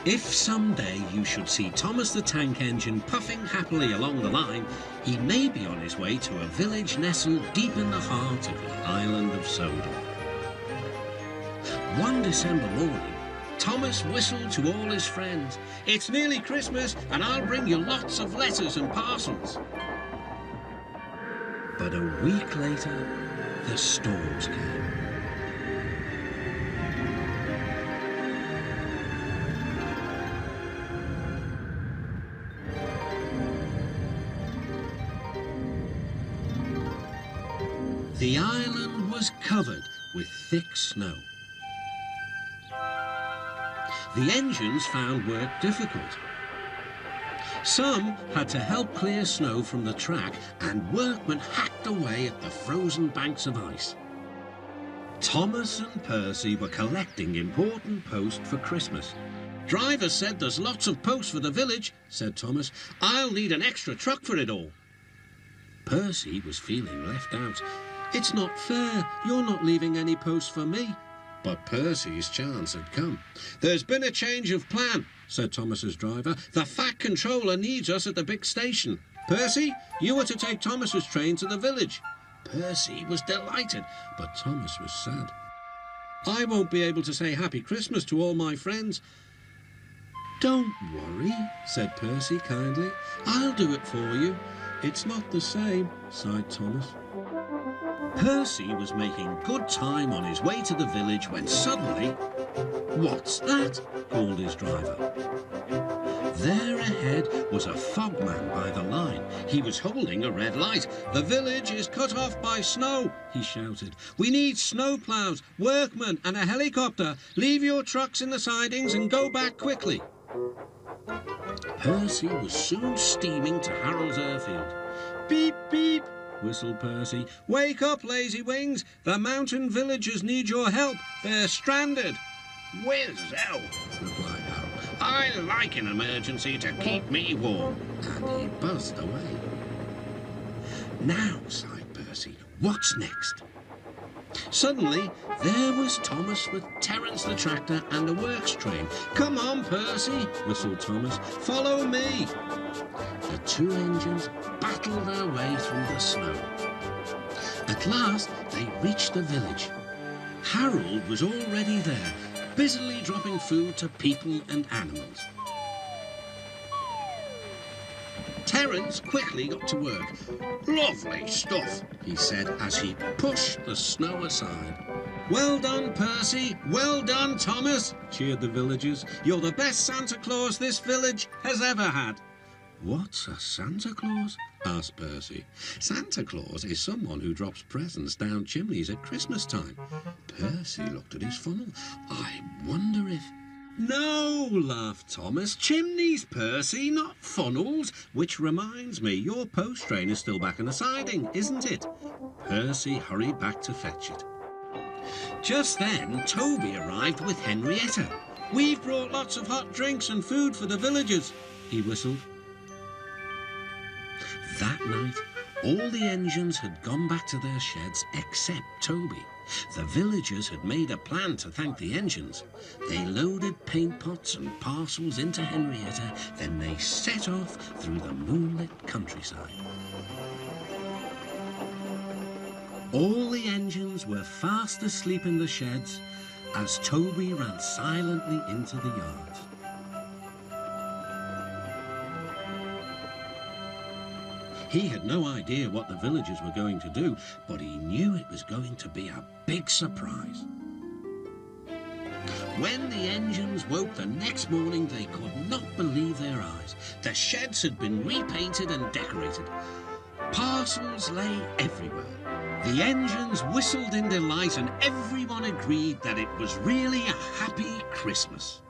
If someday you should see Thomas the Tank Engine puffing happily along the line, he may be on his way to a village nestled deep in the heart of the island of Sodor. One December morning, Thomas whistled to all his friends. "It's nearly Christmas, and I'll bring you lots of letters and parcels." But a week later, the storms came. The island was covered with thick snow. The engines found work difficult. Some had to help clear snow from the track, and workmen hacked away at the frozen banks of ice. Thomas and Percy were collecting important post for Christmas. "Driver said there's lots of post for the village," said Thomas. "I'll need an extra truck for it all." Percy was feeling left out. "It's not fair. You're not leaving any post for me." But Percy's chance had come. "There's been a change of plan," said Thomas's driver. "The Fat Controller needs us at the big station. Percy, you are to take Thomas's train to the village." Percy was delighted, but Thomas was sad. "I won't be able to say Happy Christmas to all my friends." "Don't worry," said Percy kindly. "I'll do it for you." "It's not the same," sighed Thomas. Percy was making good time on his way to the village when suddenly, "What's that?" called his driver. There ahead was a fogman by the line. He was holding a red light. "The village is cut off by snow," he shouted. "We need snowplows, workmen and a helicopter. Leave your trucks in the sidings and go back quickly." Percy was soon steaming to Harold's airfield. "Beep, beep," whistled Percy. "Wake up, lazy wings. The mountain villagers need your help. They're stranded." "Whiz-ow," replied Harold. "I like an emergency to keep me warm." And he buzzed away. "Now," sighed Percy, "what's next?" Suddenly, there was Thomas with Terence the tractor and a works train. "Come on, Percy," whistled Thomas. "Follow me." The two engines battled their way through the snow. At last, they reached the village. Harold was already there, busily dropping food to people and animals. Terence quickly got to work. "Lovely stuff," he said as he pushed the snow aside. "Well done, Percy. Well done, Thomas," cheered the villagers. "You're the best Santa Claus this village has ever had." "What's a Santa Claus?" asked Percy. "Santa Claus is someone who drops presents down chimneys at Christmas time." Percy looked at his funnel. "I wonder if—" "No," laughed Thomas. "Chimneys, Percy, not funnels. Which reminds me, your post train is still back in the siding, isn't it?" Percy hurried back to fetch it. Just then, Toby arrived with Henrietta. "We've brought lots of hot drinks and food for the villagers," he whistled. That night, all the engines had gone back to their sheds except Toby. The villagers had made a plan to thank the engines. They loaded paint pots and parcels into Henrietta, then they set off through the moonlit countryside. All the engines were fast asleep in the sheds as Toby ran silently into the yards. He had no idea what the villagers were going to do, but he knew it was going to be a big surprise. When the engines woke the next morning, they could not believe their eyes. The sheds had been repainted and decorated. Parcels lay everywhere. The engines whistled in delight, and everyone agreed that it was really a happy Christmas.